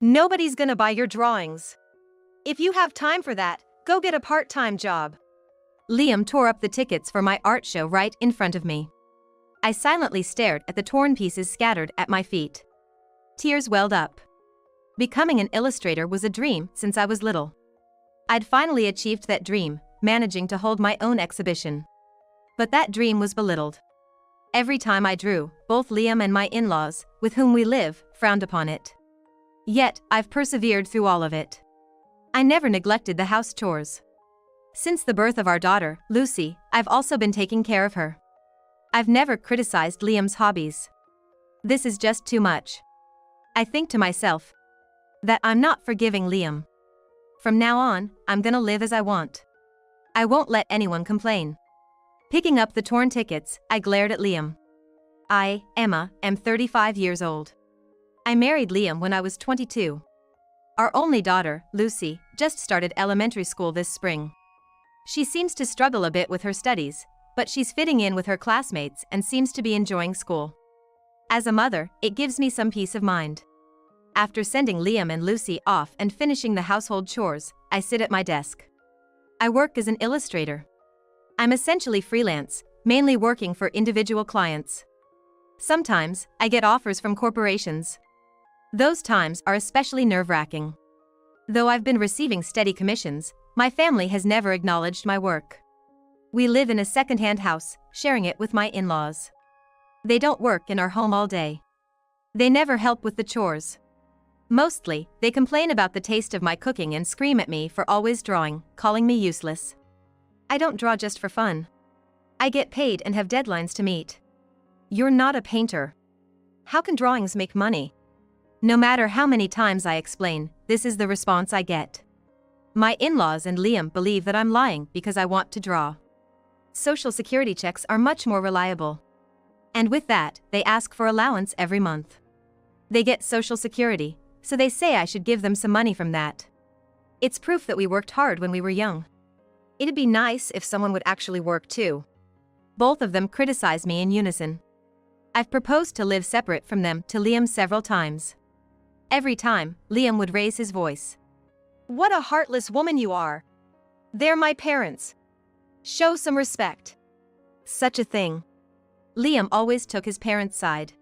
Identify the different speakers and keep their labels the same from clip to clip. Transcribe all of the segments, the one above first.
Speaker 1: Nobody's gonna buy your drawings. If you have time for that, go get a part-time job.
Speaker 2: Liam tore up the tickets for my art show right in front of me. I silently stared at the torn pieces scattered at my feet. Tears welled up. Becoming an illustrator was a dream since I was little. I'd finally achieved that dream, managing to hold my own exhibition. But that dream was belittled. Every time I drew, both Liam and my in-laws, with whom we live, frowned upon it. Yet, I've persevered through all of it. I never neglected the house chores. Since the birth of our daughter, Lucy, I've also been taking care of her. I've never criticized Liam's hobbies. This is just too much. I think to myself that I'm not forgiving Liam. From now on, I'm gonna live as I want. I won't let anyone complain. Picking up the torn tickets, I glared at Liam. I, Emma, am 35 years old. I married Liam when I was 22. Our only daughter, Lucy, just started elementary school this spring. She seems to struggle a bit with her studies, but she's fitting in with her classmates and seems to be enjoying school. As a mother, it gives me some peace of mind. After sending Liam and Lucy off and finishing the household chores, I sit at my desk. I work as an illustrator. I'm essentially freelance, mainly working for individual clients. Sometimes, I get offers from corporations. Those times are especially nerve-wracking. Though I've been receiving steady commissions, my family has never acknowledged my work. We live in a second-hand house, sharing it with my in-laws. They don't work in our home all day. They never help with the chores. Mostly, they complain about the taste of my cooking and scream at me for always drawing, calling me useless. I don't draw just for fun. I get paid and have deadlines to meet. You're not a painter. How can drawings make money? No matter how many times I explain, this is the response I get. My in-laws and Liam believe that I'm lying because I want to draw. Social Security checks are much more reliable. And with that, they ask for allowance every month. They get Social Security, so they say I should give them some money from that. It's proof that we worked hard when we were young.
Speaker 1: It'd be nice if someone would actually work too.
Speaker 2: Both of them criticize me in unison. I've proposed to live separate from them to Liam several times. Every time, Liam would raise his voice.
Speaker 1: What a heartless woman you are. They're my parents. Show some respect.
Speaker 2: Such a thing. Liam always took his parents' side.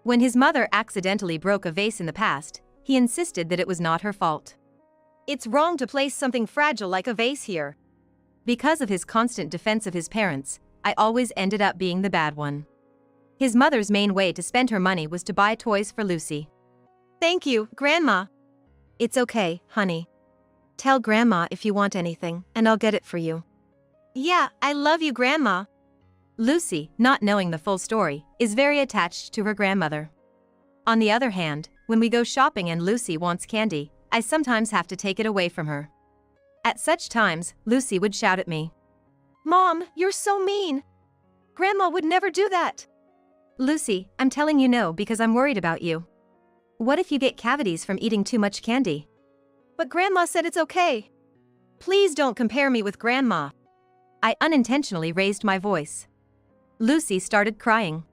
Speaker 2: When his mother accidentally broke a vase in the past, he insisted that it was not her fault.
Speaker 1: It's wrong to place something fragile like a vase here.
Speaker 2: Because of his constant defense of his parents, I always ended up being the bad one. His mother's main way to spend her money was to buy toys for Lucy.
Speaker 1: Thank you, Grandma.
Speaker 2: It's okay, honey. Tell Grandma if you want anything, and I'll get it for you.
Speaker 1: Yeah, I love you, Grandma.
Speaker 2: Lucy, not knowing the full story, is very attached to her grandmother. On the other hand, when we go shopping and Lucy wants candy, I sometimes have to take it away from her. At such times, Lucy would shout at me.
Speaker 1: Mom, you're so mean. Grandma would never do that.
Speaker 2: Lucy, I'm telling you no because I'm worried about you. What if you get cavities from eating too much candy?
Speaker 1: But Grandma said it's okay. Please don't compare me with Grandma.
Speaker 2: I unintentionally raised my voice. Lucy started crying.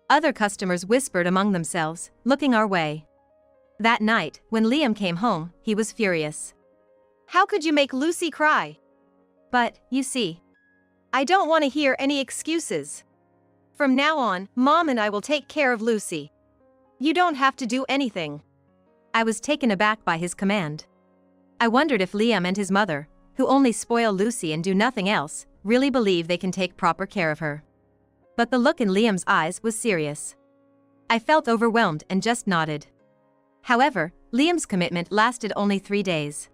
Speaker 2: Other customers whispered among themselves, looking our way. That night, when Liam came home, he was furious.
Speaker 1: How could you make Lucy cry?
Speaker 2: But, you see,
Speaker 1: I don't want to hear any excuses. From now on, Mom and I will take care of Lucy. You don't have to do anything.
Speaker 2: I was taken aback by his command. I wondered if Liam and his mother, who only spoil Lucy and do nothing else, really believe they can take proper care of her. But the look in Liam's eyes was serious. I felt overwhelmed and just nodded. However, Liam's commitment lasted only 3 days.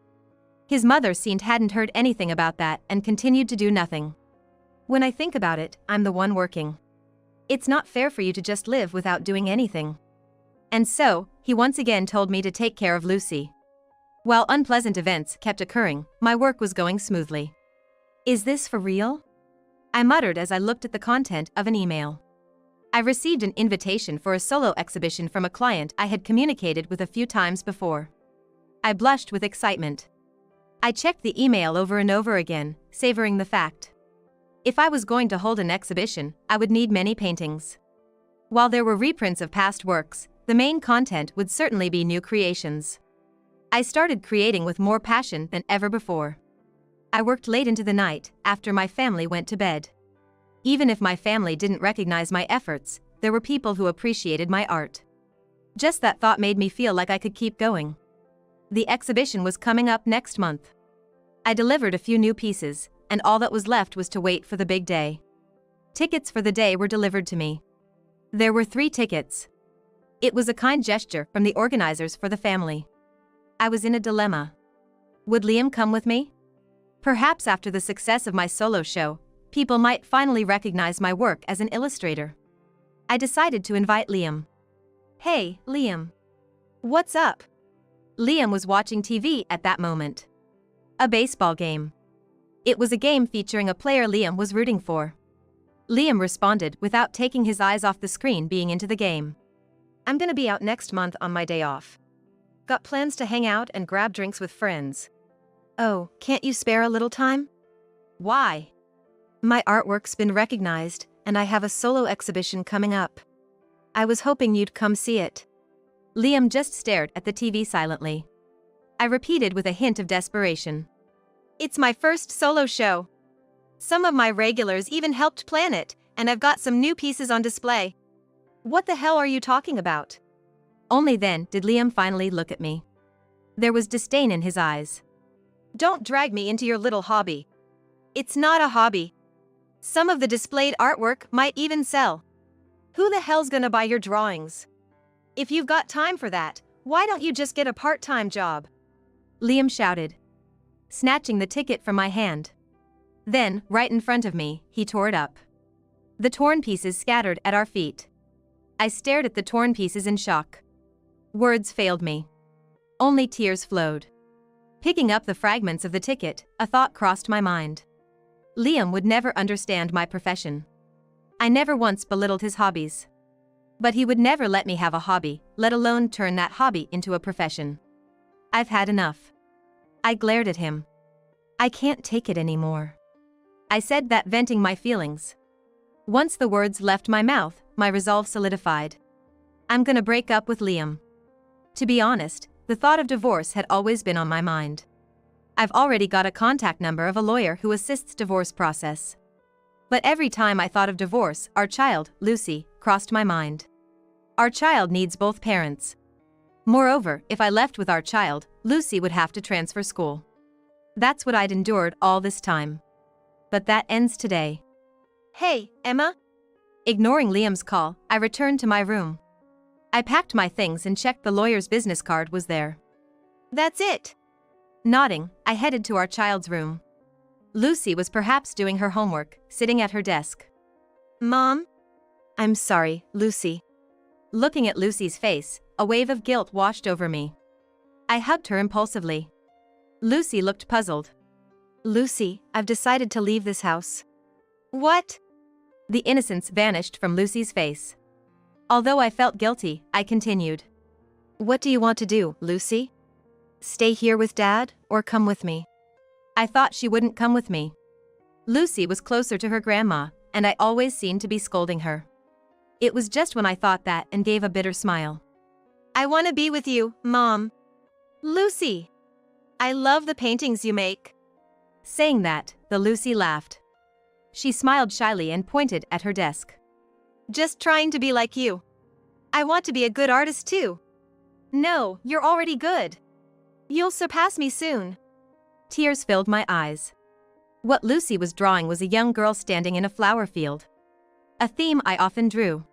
Speaker 2: His mother hadn't heard anything about that and continued to do nothing. When I think about it, I'm the one working. It's not fair for you to just live without doing anything. And so, he once again told me to take care of Lucy. While unpleasant events kept occurring, my work was going smoothly. Is this for real? I muttered as I looked at the content of an email. I received an invitation for a solo exhibition from a client I had communicated with a few times before. I blushed with excitement. I checked the email over and over again, savoring the fact. If I was going to hold an exhibition, I would need many paintings. While there were reprints of past works, the main content would certainly be new creations. I started creating with more passion than ever before. I worked late into the night, after my family went to bed. Even if my family didn't recognize my efforts, there were people who appreciated my art. Just that thought made me feel like I could keep going. The exhibition was coming up next month. I delivered a few new pieces, and all that was left was to wait for the big day. Tickets for the day were delivered to me. There were 3 tickets. It was a kind gesture from the organizers for the family. I was in a dilemma. Would Liam come with me? Perhaps after the success of my solo show, people might finally recognize my work as an illustrator. I decided to invite Liam.
Speaker 1: Hey, Liam. What's up?
Speaker 2: Liam was watching TV at that moment. A baseball game. It was a game featuring a player Liam was rooting for. Liam responded without taking his eyes off the screen, being into the game.
Speaker 1: I'm gonna be out next month on my day off. Got plans to hang out and grab drinks with friends. Oh, can't you spare a little time?
Speaker 2: Why?
Speaker 1: My artwork's been recognized, and I have a solo exhibition coming up. I was hoping you'd come see it.
Speaker 2: Liam just stared at the TV silently. I repeated with a hint of desperation.
Speaker 1: It's my first solo show. Some of my regulars even helped plan it, and I've got some new pieces on display. What the hell are you talking about?
Speaker 2: Only then did Liam finally look at me. There was disdain in his eyes.
Speaker 1: Don't drag me into your little hobby. It's not a hobby. Some of the displayed artwork might even sell. Who the hell's gonna buy your drawings? If you've got time for that, why don't you just get a part-time job?
Speaker 2: Liam shouted, snatching the ticket from my hand. Then, right in front of me, he tore it up. The torn pieces scattered at our feet. I stared at the torn pieces in shock. Words failed me. Only tears flowed. Picking up the fragments of the ticket, a thought crossed my mind. Liam would never understand my profession. I never once belittled his hobbies. But he would never let me have a hobby, let alone turn that hobby into a profession. I've had enough. I glared at him. I can't take it anymore. I said that, venting my feelings. Once the words left my mouth, my resolve solidified. I'm gonna break up with Liam. To be honest, the thought of divorce had always been on my mind. I've already got a contact number of a lawyer who assists divorce process. But every time I thought of divorce, our child, Lucy, crossed my mind. Our child needs both parents. Moreover, if I left with our child, Lucy would have to transfer school. That's what I'd endured all this time. But that ends today.
Speaker 1: Hey, Emma?
Speaker 2: Ignoring Liam's call, I returned to my room. I packed my things and checked the lawyer's business card was there.
Speaker 1: That's it.
Speaker 2: Nodding, I headed to our child's room. Lucy was perhaps doing her homework, sitting at her desk.
Speaker 1: Mom? I'm sorry, Lucy.
Speaker 2: Looking at Lucy's face, a wave of guilt washed over me. I hugged her impulsively. Lucy looked puzzled.
Speaker 1: Lucy, I've decided to leave this house. What?
Speaker 2: The innocence vanished from Lucy's face. Although I felt guilty, I continued.
Speaker 1: What do you want to do, Lucy? Stay here with Dad, or come with me?
Speaker 2: I thought she wouldn't come with me. Lucy was closer to her grandma, and I always seemed to be scolding her. It was just when I thought that and gave a bitter smile.
Speaker 1: I want to be with you, Mom. Lucy! I love the paintings you make.
Speaker 2: Saying that, the Lucy laughed. She smiled shyly and pointed at her desk.
Speaker 1: Just trying to be like you. I want to be a good artist too. No, you're already good. You'll surpass me soon.
Speaker 2: Tears filled my eyes. What Lucy was drawing was a young girl standing in a flower field. A theme I often drew.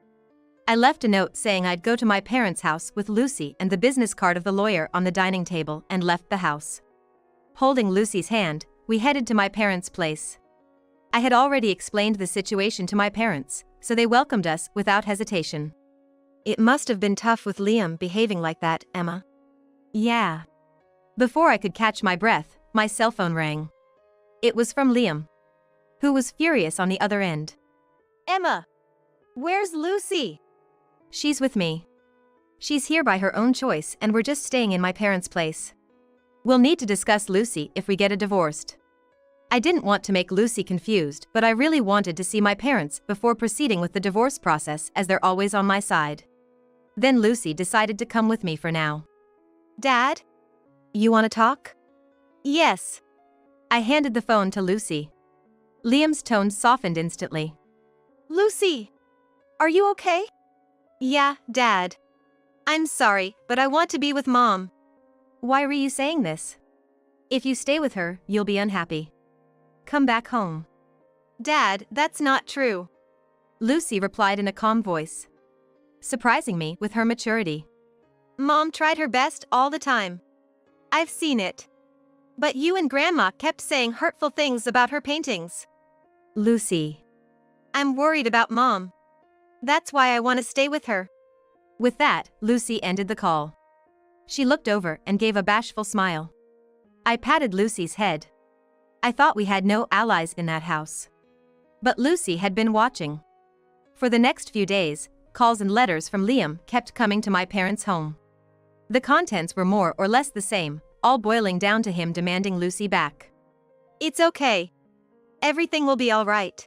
Speaker 2: I left a note saying I'd go to my parents' house with Lucy and the business card of the lawyer on the dining table and left the house. Holding Lucy's hand, we headed to my parents' place. I had already explained the situation to my parents, so they welcomed us without hesitation.
Speaker 1: It must have been tough with Liam behaving like that, Emma.
Speaker 2: Yeah. Before I could catch my breath, my cell phone rang. It was from Liam, who was furious on the other end.
Speaker 1: Emma! Where's Lucy?
Speaker 2: She's with me. She's here by her own choice and we're just staying in my parents' place. We'll need to discuss Lucy if we get divorced. I didn't want to make Lucy confused, but I really wanted to see my parents before proceeding with the divorce process, as they're always on my side. Then Lucy decided to come with me for now.
Speaker 1: Dad?
Speaker 2: You want to talk?
Speaker 1: Yes.
Speaker 2: I handed the phone to Lucy. Liam's tone softened instantly.
Speaker 1: Lucy! Are you okay? Yeah, Dad. I'm sorry, but I want to be with Mom.
Speaker 2: Why were you saying this? If you stay with her, you'll be unhappy. Come back home.
Speaker 1: Dad, that's not true.
Speaker 2: Lucy replied in a calm voice, surprising me with her maturity.
Speaker 1: Mom tried her best all the time. I've seen it. But you and Grandma kept saying hurtful things about her paintings.
Speaker 2: Lucy.
Speaker 1: I'm worried about Mom. That's why I want to stay with her.
Speaker 2: With that, Lucy ended the call. She looked over and gave a bashful smile. I patted Lucy's head. I thought we had no allies in that house. But Lucy had been watching. For the next few days, calls and letters from Liam kept coming to my parents' home. The contents were more or less the same, all boiling down to him demanding Lucy back.
Speaker 1: It's okay. Everything will be all right.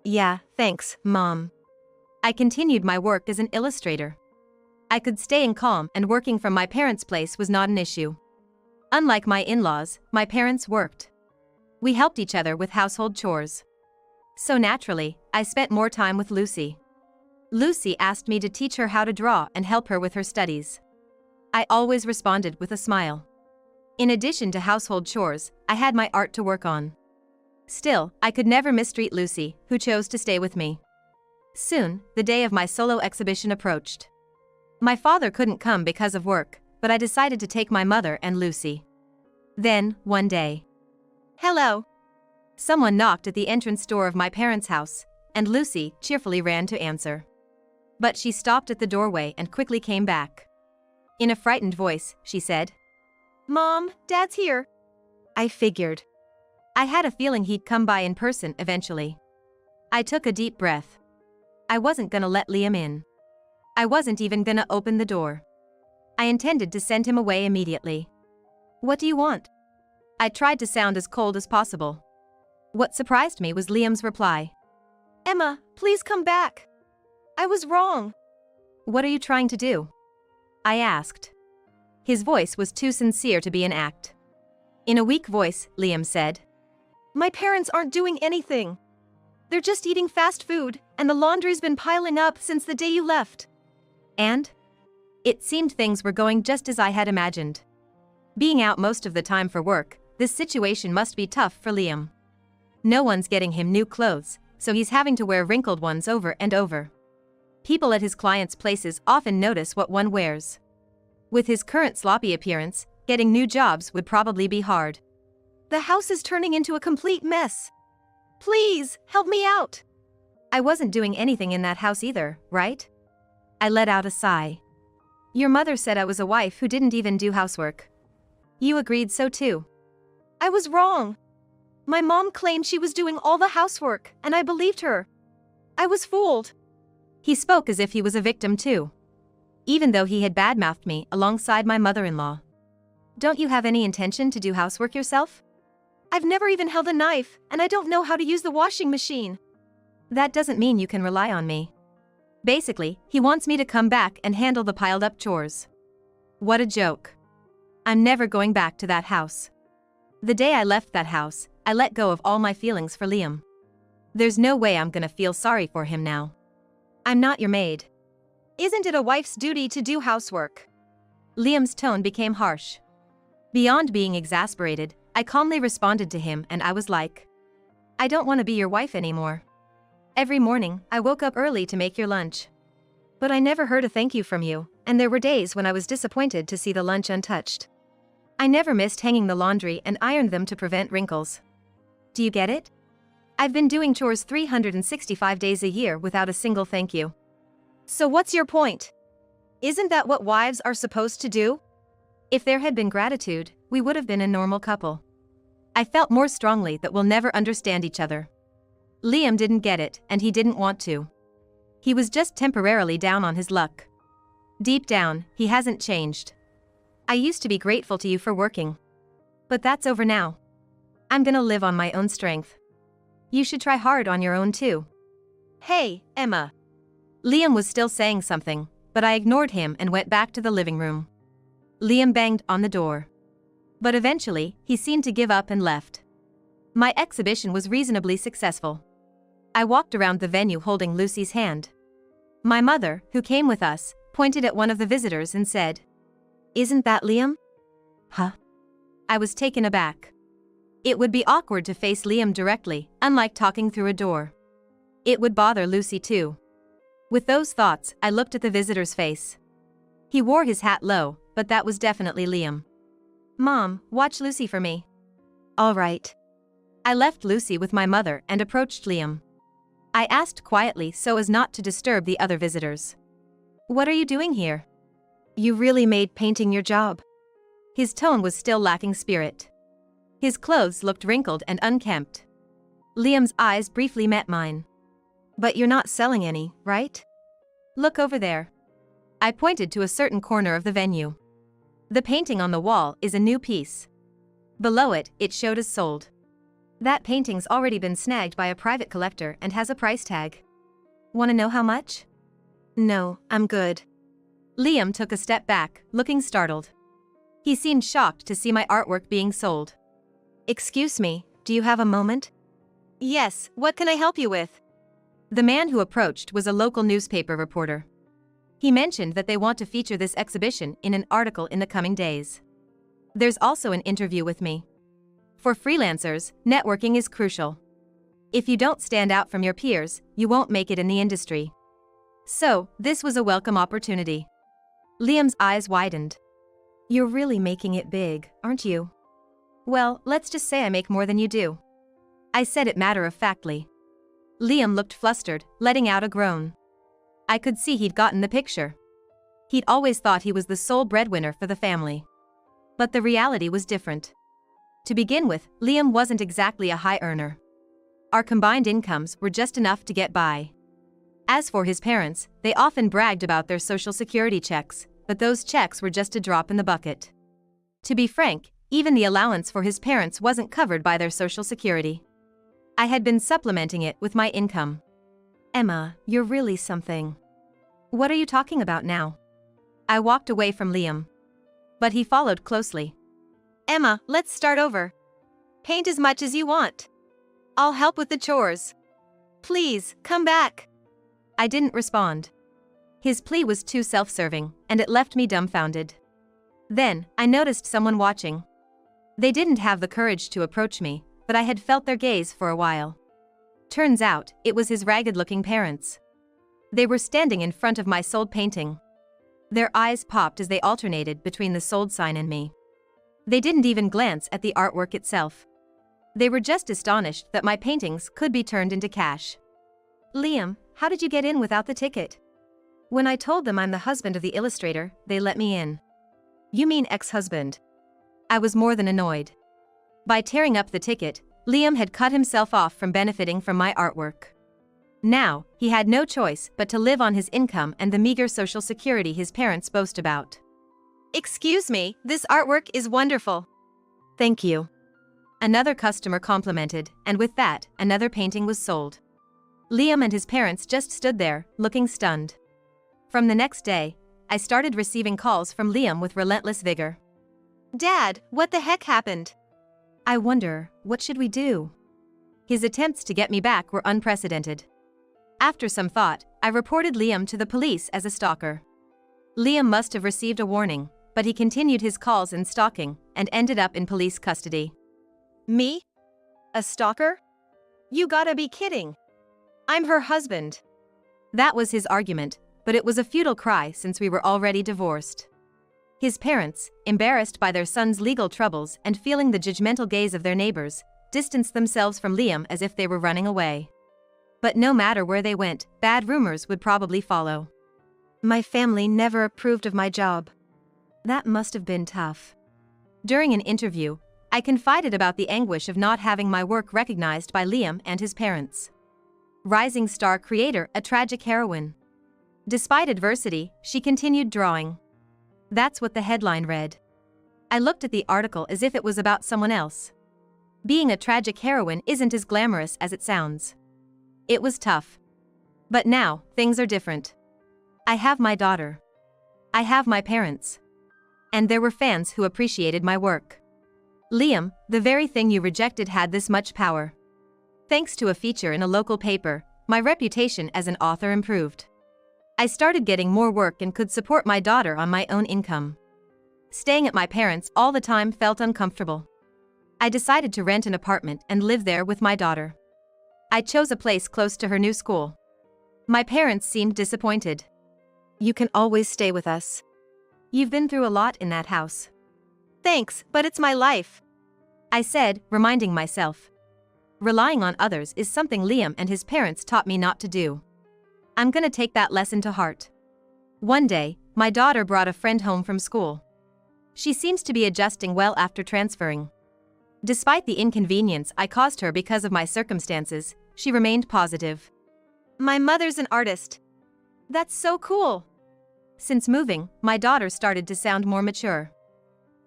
Speaker 2: Yeah, thanks, Mom. I continued my work as an illustrator. I could stay in calm, and working from my parents' place was not an issue. Unlike my in-laws, my parents worked. We helped each other with household chores. So naturally, I spent more time with Lucy. Lucy asked me to teach her how to draw and help her with her studies. I always responded with a smile. In addition to household chores, I had my art to work on. Still, I could never mistreat Lucy, who chose to stay with me. Soon, the day of my solo exhibition approached. My father couldn't come because of work, but I decided to take my mother and Lucy. Then, one day.
Speaker 1: Hello.
Speaker 2: Someone knocked at the entrance door of my parents' house, and Lucy cheerfully ran to answer. But she stopped at the doorway and quickly came back. In a frightened voice, she said,
Speaker 1: Mom, Dad's here.
Speaker 2: I figured. I had a feeling he'd come by in person eventually. I took a deep breath. I wasn't gonna let Liam in. I wasn't even gonna open the door. I intended to send him away immediately. What do you want? I tried to sound as cold as possible. What surprised me was Liam's reply.
Speaker 1: Emma, please come back. I was wrong.
Speaker 2: What are you trying to do? I asked. His voice was too sincere to be an act. In a weak voice, Liam said,
Speaker 1: My parents aren't doing anything. They're just eating fast food, and the laundry's been piling up since the day you left.
Speaker 2: And? It seemed things were going just as I had imagined. Being out most of the time for work, this situation must be tough for Liam. No one's getting him new clothes, so he's having to wear wrinkled ones over and over. People at his clients' places often notice what one wears. With his current sloppy appearance, getting new jobs would probably be hard.
Speaker 1: The house is turning into a complete mess. Please, help me out.
Speaker 2: I wasn't doing anything in that house either, right? I let out a sigh. Your mother said I was a wife who didn't even do housework. You agreed so too.
Speaker 1: I was wrong. My mom claimed she was doing all the housework, and I believed her. I was fooled.
Speaker 2: He spoke as if he was a victim too. Even though he had badmouthed me alongside my mother-in-law. Don't you have any intention to do housework yourself?
Speaker 1: I've never even held a knife, and I don't know how to use the washing machine.
Speaker 2: That doesn't mean you can rely on me. Basically, he wants me to come back and handle the piled-up chores. What a joke. I'm never going back to that house. The day I left that house, I let go of all my feelings for Liam. There's no way I'm gonna feel sorry for him now. I'm not your maid.
Speaker 1: Isn't it a wife's duty to do housework?
Speaker 2: Liam's tone became harsh. Beyond being exasperated, I calmly responded to him and I was like, I don't want to be your wife anymore. Every morning, I woke up early to make your lunch. But I never heard a thank you from you, and there were days when I was disappointed to see the lunch untouched. I never missed hanging the laundry and ironed them to prevent wrinkles. Do you get it? I've been doing chores 365 days a year without a single thank you.
Speaker 1: So what's your point? Isn't that what wives are supposed to do?
Speaker 2: If there had been gratitude, we would have been a normal couple. I felt more strongly that we'll never understand each other. Liam didn't get it, and he didn't want to. He was just temporarily down on his luck. Deep down, he hasn't changed. I used to be grateful to you for working. But that's over now. I'm gonna live on my own strength. You should try hard on your own too.
Speaker 1: Hey, Emma.
Speaker 2: Liam was still saying something, but I ignored him and went back to the living room. Liam banged on the door. But eventually, he seemed to give up and left. My exhibition was reasonably successful. I walked around the venue holding Lucy's hand. My mother, who came with us, pointed at one of the visitors and said,
Speaker 1: "Isn't that Liam?"
Speaker 2: "Huh?" I was taken aback. It would be awkward to face Liam directly, unlike talking through a door. It would bother Lucy too. With those thoughts, I looked at the visitor's face. He wore his hat low, but that was definitely Liam. "Mom, watch Lucy for me."
Speaker 1: "All right."
Speaker 2: I left Lucy with my mother and approached Liam. I asked quietly so as not to disturb the other visitors. "What are you doing here?"
Speaker 1: "You really made painting your job."
Speaker 2: His tone was still lacking spirit. His clothes looked wrinkled and unkempt. Liam's eyes briefly met mine.
Speaker 1: "But you're not selling any, right?"
Speaker 2: "Look over there." I pointed to a certain corner of the venue. The painting on the wall is a new piece. Below it, it showed as sold. "That painting's already been snagged by a private collector and has a price tag. Want to know how much?"
Speaker 1: "No, I'm good."
Speaker 2: Liam took a step back, looking startled. He seemed shocked to see my artwork being sold.
Speaker 1: "Excuse me, do you have a moment?"
Speaker 2: "Yes, what can I help you with?" The man who approached was a local newspaper reporter. He mentioned that they want to feature this exhibition in an article in the coming days. There's also an interview with me. For freelancers, networking is crucial. If you don't stand out from your peers, you won't make it in the industry. So, this was a welcome opportunity. Liam's eyes widened.
Speaker 1: "You're really making it big, aren't you?"
Speaker 2: "Well, let's just say I make more than you do." I said it matter-of-factly. Liam looked flustered, letting out a groan. I could see he'd gotten the picture. He'd always thought he was the sole breadwinner for the family. But the reality was different. To begin with, Liam wasn't exactly a high earner. Our combined incomes were just enough to get by. As for his parents, they often bragged about their social security checks, but those checks were just a drop in the bucket. To be frank, even the allowance for his parents wasn't covered by their social security. I had been supplementing it with my income.
Speaker 1: "Emma, you're really something."
Speaker 2: "What are you talking about now?" I walked away from Liam. But he followed closely.
Speaker 1: "Emma, let's start over. Paint as much as you want. I'll help with the chores. Please, come back."
Speaker 2: I didn't respond. His plea was too self-serving, and it left me dumbfounded. Then, I noticed someone watching. They didn't have the courage to approach me, but I had felt their gaze for a while. Turns out, it was his ragged-looking parents. They were standing in front of my sold painting. Their eyes popped as they alternated between the sold sign and me. They didn't even glance at the artwork itself. They were just astonished that my paintings could be turned into cash.
Speaker 1: "Liam, how did you get in without the ticket?"
Speaker 2: When I told them I'm the husband of the illustrator, they let me in.
Speaker 1: "You mean ex-husband?"
Speaker 2: I was more than annoyed. By tearing up the ticket, Liam had cut himself off from benefiting from my artwork. Now, he had no choice but to live on his income and the meager social security his parents boast about.
Speaker 1: "Excuse me, this artwork is wonderful." "Thank you."
Speaker 2: Another customer complimented, and with that, another painting was sold. Liam and his parents just stood there, looking stunned. From the next day, I started receiving calls from Liam with relentless vigor.
Speaker 1: "Dad, what the heck happened?"
Speaker 2: "I wonder, what should we do?" His attempts to get me back were unprecedented. After some thought, I reported Liam to the police as a stalker. Liam must have received a warning, but he continued his calls and stalking, and ended up in police custody.
Speaker 1: "Me? A stalker? You gotta be kidding. I'm her husband."
Speaker 2: That was his argument, but it was a futile cry since we were already divorced. His parents, embarrassed by their son's legal troubles and feeling the judgmental gaze of their neighbors, distanced themselves from Liam as if they were running away. But no matter where they went, bad rumors would probably follow.
Speaker 1: "My family never approved of my job."
Speaker 2: That must have been tough. During an interview, I confided about the anguish of not having my work recognized by Liam and his parents. Rising star creator, a tragic heroine. Despite adversity, she continued drawing. That's what the headline read. I looked at the article as if it was about someone else. Being a tragic heroine isn't as glamorous as it sounds. It was tough. But now, things are different. I have my daughter. I have my parents. And there were fans who appreciated my work. Liam, the very thing you rejected had this much power. Thanks to a feature in a local paper, my reputation as an author improved. I started getting more work and could support my daughter on my own income. Staying at my parents' all the time felt uncomfortable. I decided to rent an apartment and live there with my daughter. I chose a place close to her new school. My parents seemed disappointed.
Speaker 1: You can always stay with us.
Speaker 2: You've been through a lot in that house.
Speaker 1: Thanks, but it's my life,
Speaker 2: I said, reminding myself. Relying on others is something Liam and his parents taught me not to do. I'm gonna take that lesson to heart. One day, my daughter brought a friend home from school. She seems to be adjusting well after transferring. Despite the inconvenience I caused her because of my circumstances, she remained positive.
Speaker 1: My mother's an artist. That's so cool.
Speaker 2: Since moving, my daughter started to sound more mature.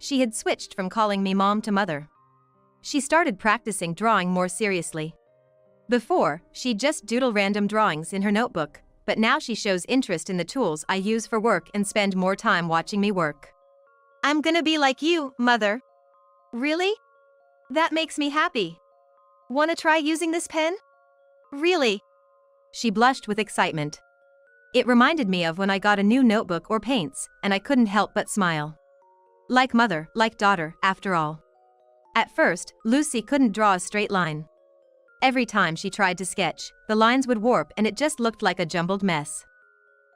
Speaker 2: She had switched from calling me mom to mother. She started practicing drawing more seriously. Before, she'd just doodle random drawings in her notebook, but now she shows interest in the tools I use for work and spend more time watching me work.
Speaker 1: I'm gonna be like you, mother. Really? That makes me happy. Wanna try using this pen? Really?
Speaker 2: She blushed with excitement. It reminded me of when I got a new notebook or paints, and I couldn't help but smile. Like mother, like daughter, after all. At first, Lucy couldn't draw a straight line. Every time she tried to sketch, the lines would warp and it just looked like a jumbled mess.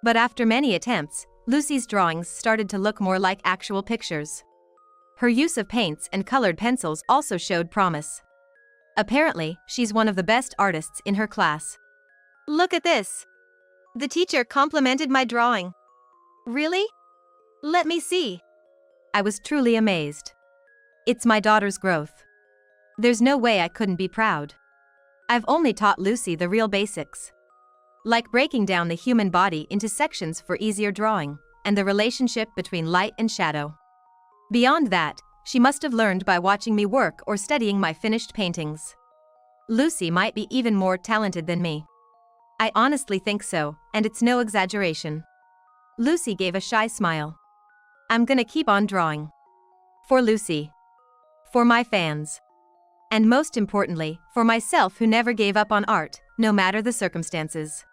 Speaker 2: But after many attempts, Lucy's drawings started to look more like actual pictures. Her use of paints and colored pencils also showed promise. Apparently, she's one of the best artists in her class.
Speaker 1: Look at this. The teacher complimented my drawing. Really? Let me see.
Speaker 2: I was truly amazed. It's my daughter's growth. There's no way I couldn't be proud. I've only taught Lucy the real basics. Like breaking down the human body into sections for easier drawing, and the relationship between light and shadow. Beyond that, she must have learned by watching me work or studying my finished paintings. Lucy might be even more talented than me. I honestly think so, and it's no exaggeration. Lucy gave a shy smile. I'm gonna keep on drawing. For Lucy. For my fans. And most importantly, for myself who never gave up on art, no matter the circumstances.